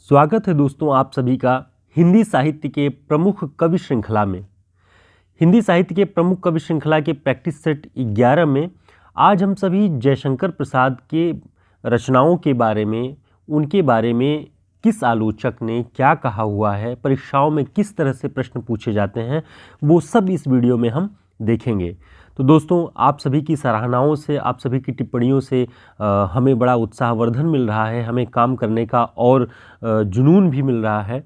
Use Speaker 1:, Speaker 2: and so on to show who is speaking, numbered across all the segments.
Speaker 1: स्वागत है दोस्तों आप सभी का हिंदी साहित्य के प्रमुख कवि श्रृंखला में। हिंदी साहित्य के प्रमुख कवि श्रृंखला के प्रैक्टिस सेट 11 में आज हम सभी जयशंकर प्रसाद के रचनाओं के बारे में, उनके बारे में किस आलोचक ने क्या कहा हुआ है, परीक्षाओं में किस तरह से प्रश्न पूछे जाते हैं, वो सब इस वीडियो में हम देखेंगे। तो दोस्तों आप सभी की सराहनाओं से, आप सभी की टिप्पणियों से हमें बड़ा उत्साहवर्धन मिल रहा है, हमें काम करने का और जुनून भी मिल रहा है।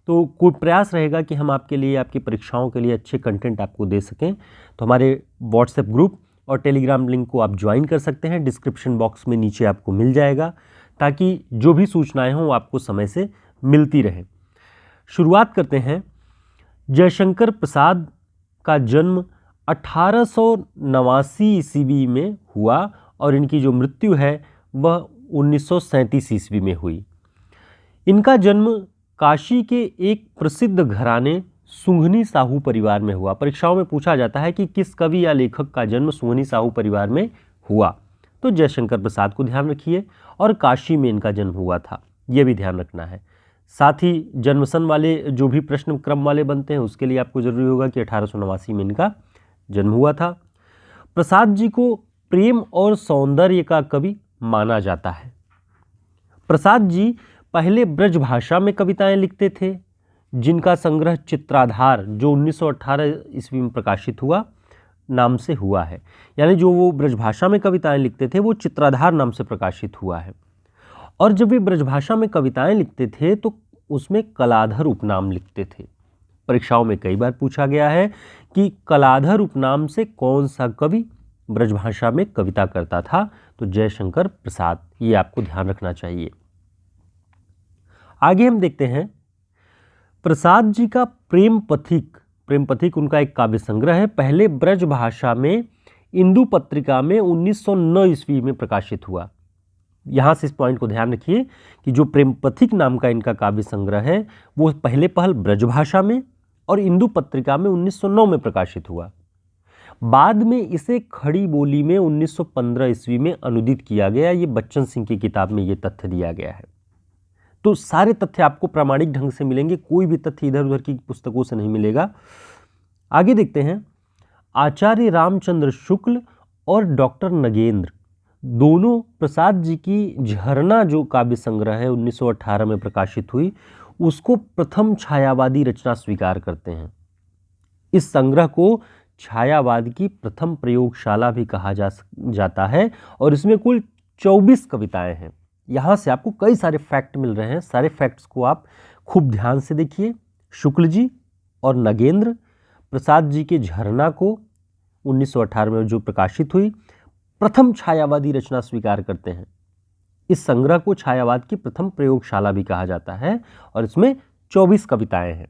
Speaker 1: तो कोई प्रयास रहेगा कि हम आपके लिए, आपकी परीक्षाओं के लिए अच्छे कंटेंट आपको दे सकें। तो हमारे व्हाट्सएप ग्रुप और टेलीग्राम लिंक को आप ज्वाइन कर सकते हैं, डिस्क्रिप्शन बॉक्स में नीचे आपको मिल जाएगा, ताकि जो भी सूचनाएं हों आपको समय से मिलती रहें। शुरुआत करते हैं। जयशंकर प्रसाद का जन्म 1889 ईस्वी में हुआ और इनकी जो मृत्यु है वह 1937 ईस्वी में हुई। इनका जन्म काशी के एक प्रसिद्ध घराने सुंघनी साहू परिवार में हुआ। परीक्षाओं में पूछा जाता है कि किस कवि या लेखक का जन्म सुंघनी साहू परिवार में हुआ, तो जयशंकर प्रसाद को ध्यान रखिए, और काशी में इनका जन्म हुआ था, यह भी ध्यान रखना है। साथ ही जन्मसन वाले जो भी प्रश्न क्रम वाले बनते हैं उसके लिए आपको जरूरी होगा कि 1889 में इनका जन्म हुआ था। प्रसाद जी को प्रेम और सौंदर्य का कवि माना जाता है। प्रसाद जी पहले ब्रज भाषा में कविताएं लिखते थे, जिनका संग्रह चित्राधार जो 1918 ईस्वी में प्रकाशित हुआ नाम से हुआ है। यानी जो वो ब्रजभाषा में कविताएं लिखते थे वो चित्राधार नाम से प्रकाशित हुआ है। और जब वे ब्रजभाषा में कविताएं लिखते थे तो उसमें कलाधर उपनाम लिखते थे। परीक्षाओं में कई बार पूछा गया है कि कलाधर उपनाम से कौन सा कवि ब्रजभाषा में कविता करता था, तो जयशंकर प्रसाद, ये आपको ध्यान रखना चाहिए। आगे हम देखते हैं प्रसाद जी का प्रेम पथिक उनका एक काव्य संग्रह है। पहले ब्रज भाषा में इंदु पत्रिका में 1909 ईस्वी में प्रकाशित हुआ। यहां से इस पॉइंट को ध्यान रखिए कि जो प्रेम पथिक नाम का इनका काव्य संग्रह है वो पहले पहल ब्रज भाषा में और इंदु पत्रिका में 1909 में प्रकाशित हुआ। बाद में इसे खड़ी बोली में 1915 ईस्वी में अनुदित किया गया। ये बच्चन सिंह की किताब में ये तथ्य दिया गया है। तो सारे तथ्य आपको प्रामाणिक ढंग से मिलेंगे, कोई भी तथ्य इधर उधर की पुस्तकों से नहीं मिलेगा। आगे देखते हैं। आचार्य रामचंद्र शुक्ल और डॉक्टर नगेंद्र दोनों प्रसाद जी की झरना जो काव्य संग्रह है 1918 में प्रकाशित हुई, उसको प्रथम छायावादी रचना स्वीकार करते हैं। इस संग्रह को छायावाद की प्रथम प्रयोगशाला भी कहा जाता है और इसमें कुल 24 कविताएं हैं। यहाँ से आपको कई सारे फैक्ट मिल रहे हैं, सारे फैक्ट्स को आप खूब ध्यान से देखिए। शुक्ल जी और नगेंद्र प्रसाद जी के झरना को 1918 में जो प्रकाशित हुई प्रथम छायावादी रचना स्वीकार करते हैं। इस संग्रह को छायावाद की प्रथम प्रयोगशाला भी कहा जाता है और इसमें 24 कविताएं हैं।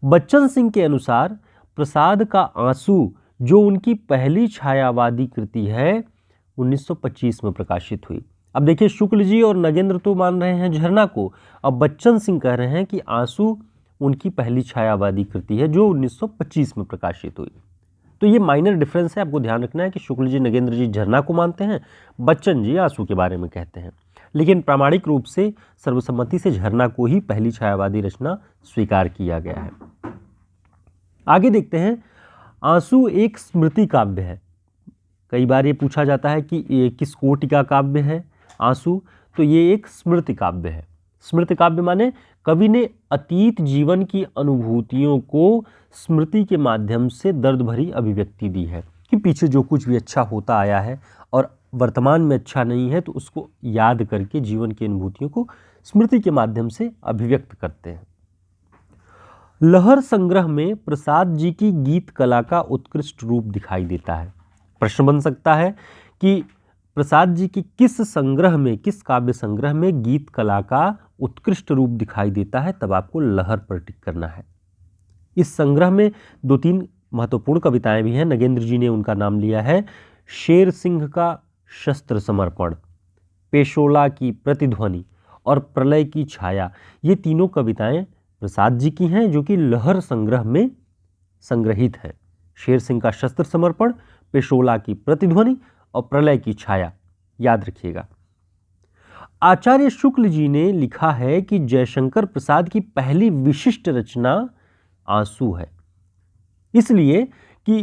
Speaker 1: बच्चन सिंह के अनुसार प्रसाद का आंसू जो उनकी पहली छायावादी कृति है 1925 में प्रकाशित हुई। अब देखिए, शुक्ल जी और नगेंद्र तो मान रहे हैं झरना को, अब बच्चन सिंह कह रहे हैं कि आंसू उनकी पहली छायावादी कृति है जो 1925 में प्रकाशित हुई। तो ये माइनर डिफरेंस है, आपको ध्यान रखना है कि शुक्ल जी नगेंद्र जी झरना को मानते हैं, बच्चन जी आंसू के बारे में कहते हैं, लेकिन प्रामाणिक रूप से सर्वसम्मति से झरना को ही पहली छायावादी रचना स्वीकार किया गया है। आगे देखते हैं। आंसू एक स्मृति काव्य है। कई बार ये पूछा जाता है कि ये किस कोटि का काव्य है आंसू, तो ये एक स्मृति काव्य है। स्मृति काव्य माने कवि ने अतीत जीवन की अनुभूतियों को स्मृति के माध्यम से दर्द भरी अभिव्यक्ति दी है कि पीछे जो कुछ भी अच्छा होता आया है और वर्तमान में अच्छा नहीं है तो उसको याद करके जीवन की अनुभूतियों को स्मृति के माध्यम से अभिव्यक्त करते हैं। लहर संग्रह में प्रसाद जी की गीत कला का उत्कृष्ट रूप दिखाई देता है। प्रश्न बन सकता है कि प्रसाद जी की किस संग्रह में, किस काव्य संग्रह में गीत कला का उत्कृष्ट रूप दिखाई देता है, तब आपको लहर पर टिक करना है। इस संग्रह में 2-3 महत्वपूर्ण कविताएं भी हैं। नगेंद्र जी ने उनका नाम लिया है। शेर सिंह का शस्त्र समर्पण, पेशोला की प्रतिध्वनि और प्रलय की छाया, ये तीनों कविताएं प्रसाद जी की हैं जो कि लहर संग्रह में संग्रहित हैं। शेर सिंह का शस्त्र समर्पण, पेशोला की प्रतिध्वनि और प्रलय की छाया, याद रखिएगा। आचार्य शुक्ल जी ने लिखा है कि जयशंकर प्रसाद की पहली विशिष्ट रचना आंसू है, इसलिए कि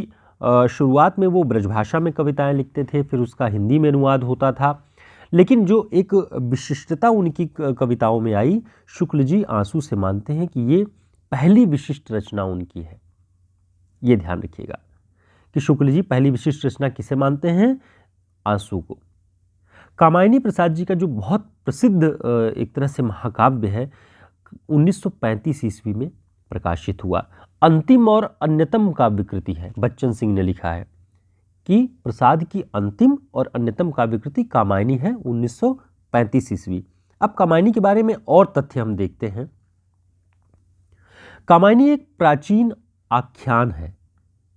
Speaker 1: शुरुआत में वो ब्रजभाषा में कविताएं लिखते थे, फिर उसका हिंदी में अनुवाद होता था, लेकिन जो एक विशिष्टता उनकी कविताओं में आई, शुक्ल जी आंसू से मानते हैं कि ये पहली विशिष्ट रचना उनकी है। ये ध्यान रखिएगा कि शुक्ल जी पहली विशिष्ट रचना किसे मानते हैं? आंसू को। कामायनी प्रसाद जी का जो बहुत प्रसिद्ध एक तरह से महाकाव्य है, 1935 ईस्वी में प्रकाशित हुआ, अंतिम और अन्यतम काव्यकृति है। बच्चन सिंह ने लिखा है कि प्रसाद की अंतिम और अन्यतम काव्यकृति कामायनी है, 1935 ईस्वी। अब कामायनी के बारे में और तथ्य हम देखते हैं। कामायनी एक प्राचीन आख्यान है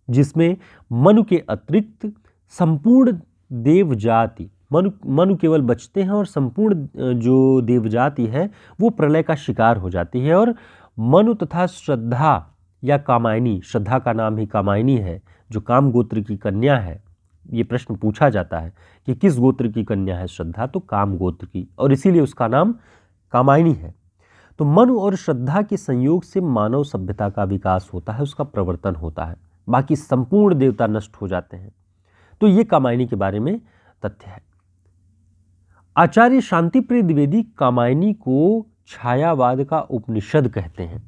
Speaker 1: जिसमें मनु के अतिरिक्त संपूर्ण देवजाति, मनु केवल बचते हैं और संपूर्ण जो देवजाति है वो प्रलय का शिकार हो जाती है, और मनु तथा श्रद्धा या कामायनी, श्रद्धा का नाम ही कामायनी है, जो काम गोत्र की कन्या है। ये प्रश्न पूछा जाता है कि किस गोत्र की कन्या है श्रद्धा, तो काम गोत्र की, और इसीलिए उसका नाम कामायनी है। तो मनु और श्रद्धा के संयोग से मानव सभ्यता का विकास होता है, उसका प्रवर्तन होता है, बाकी संपूर्ण देवता नष्ट हो जाते हैं। तो ये कामायनी के बारे में तथ्य है। आचार्य शांतिप्रिय द्विवेदी कामायनी को छायावाद का उपनिषद कहते हैं।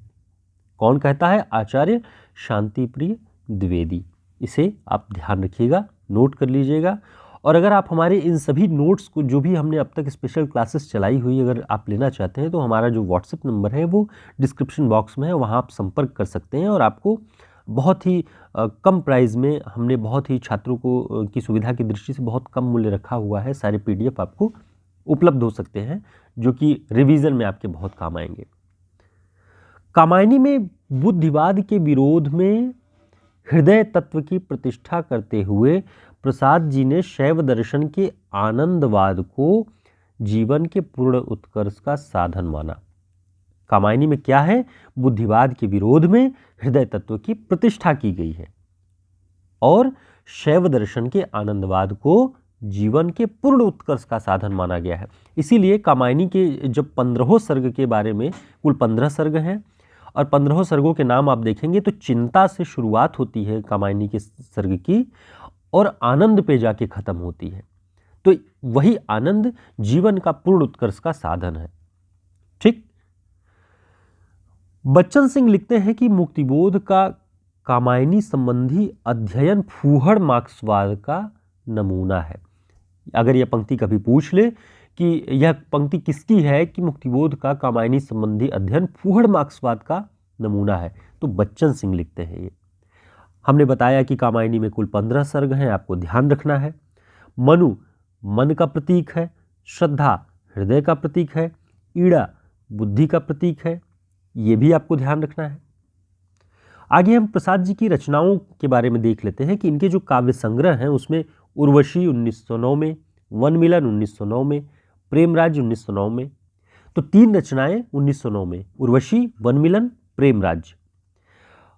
Speaker 1: कौन कहता है? आचार्य शांतिप्रिय द्विवेदी। इसे आप ध्यान रखिएगा, नोट कर लीजिएगा। और अगर आप हमारे इन सभी नोट्स को, जो भी हमने अब तक स्पेशल क्लासेस चलाई हुई, अगर आप लेना चाहते हैं तो हमारा जो व्हाट्सएप नंबर है वो डिस्क्रिप्शन बॉक्स में है, वहाँ आप संपर्क कर सकते हैं, और आपको बहुत ही कम प्राइस में हमने बहुत ही छात्रों को की सुविधा की दृष्टि से बहुत कम मूल्य रखा हुआ है। सारे PDF आपको उपलब्ध हो सकते हैं जो कि रिवीजन में आपके बहुत काम आएंगे। कामायनी में बुद्धिवाद के विरोध में हृदय तत्व की प्रतिष्ठा करते हुए प्रसाद जी ने शैव दर्शन के आनंदवाद को जीवन के पूर्ण उत्कर्ष का साधन माना। कामायनी में क्या है? बुद्धिवाद के विरोध में हृदय तत्व की प्रतिष्ठा की गई है और शैव दर्शन के आनंदवाद को जीवन के पूर्ण उत्कर्ष का साधन माना गया है। इसीलिए कामायनी के जब 15 सर्ग के बारे में, कुल 15 सर्ग हैं, और 15 सर्गों के नाम आप देखेंगे तो चिंता से शुरुआत होती है कामायनी के सर्ग की, और आनंद पे जाके खत्म होती है। तो वही आनंद जीवन का पूर्ण उत्कर्ष का साधन है। ठीक। बच्चन सिंह लिखते हैं कि मुक्तिबोध का कामायनी संबंधी अध्ययन फूहड़ मार्क्सवाद का नमूना है। अगर यह पंक्ति कभी पूछ ले कि यह पंक्ति किसकी है, कि मुक्तिबोध का कामायनी संबंधी अध्ययन फूहड़ मार्क्सवाद का नमूना है, तो बच्चन सिंह लिखते हैं। ये हमने बताया कि कामायनी में कुल 15 सर्ग हैं, आपको ध्यान रखना है। मनु मन का प्रतीक है, श्रद्धा हृदय का प्रतीक है, ईड़ा बुद्धि का प्रतीक है, ये भी आपको ध्यान रखना है। आगे हम प्रसाद जी की रचनाओं के बारे में देख लेते हैं कि इनके जो काव्य संग्रह हैं उसमें उर्वशी 1909 में, वन मिलन 1909 में, प्रेमराज 1909 में। तो 3 रचनाएं 1909 में, उर्वशी, वन मिलन, प्रेमराज।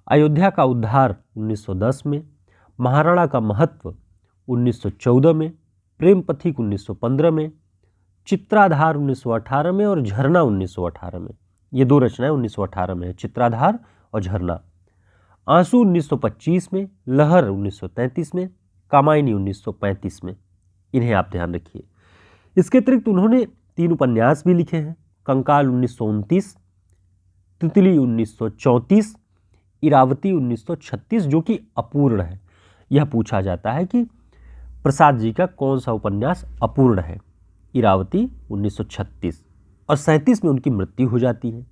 Speaker 1: अयोध्या का उद्धार 1910 में, महाराणा का महत्व 1914 में, प्रेम पथिक 1915 में, चित्राधार 1918 में और झरना 1918 में। ये 2 रचनाएं 1918 में है, चित्राधार और झरना। आंसू 1925 में, लहर 1933 में, कामायनी 1935 में। इन्हें आप ध्यान रखिए। इसके अतिरिक्त उन्होंने 3 उपन्यास भी लिखे हैं, कंकाल 1929, तितली 1934, इरावती 1936, जो कि अपूर्ण है। यह पूछा जाता है कि प्रसाद जी का कौन सा उपन्यास अपूर्ण है। इरावती 1936, और 37 में उनकी मृत्यु हो जाती है।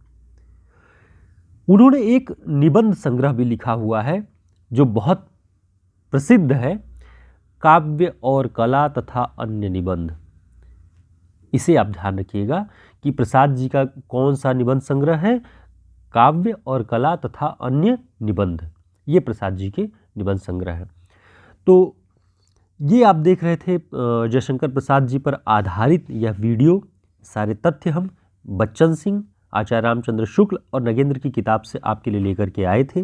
Speaker 1: उन्होंने एक निबंध संग्रह भी लिखा हुआ है जो बहुत प्रसिद्ध है, काव्य और कला तथा अन्य निबंध। इसे आप ध्यान रखिएगा कि प्रसाद जी का कौन सा निबंध संग्रह है, काव्य और कला तथा अन्य निबंध। ये प्रसाद जी के निबंध संग्रह है। तो ये आप देख रहे थे जयशंकर प्रसाद जी पर आधारित यह वीडियो। सारे तथ्य हम बच्चन सिंह, आचार्य रामचंद्र शुक्ल और नगेंद्र की किताब से आपके लिए लेकर के आए थे।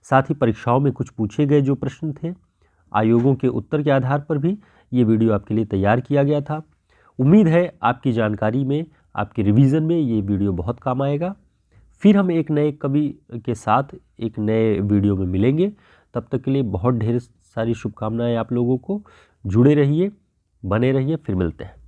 Speaker 1: साथ ही परीक्षाओं में कुछ पूछे गए जो प्रश्न थे, आयोगों के उत्तर के आधार पर भी ये वीडियो आपके लिए तैयार किया गया था। उम्मीद है आपकी जानकारी में, आपके रिवीजन में ये वीडियो बहुत काम आएगा। फिर हम एक नए कवि के साथ एक नए वीडियो में मिलेंगे। तब तक के लिए बहुत ढेर सारी शुभकामनाएं आप लोगों को। जुड़े रहिए, बने रहिए, फिर मिलते हैं।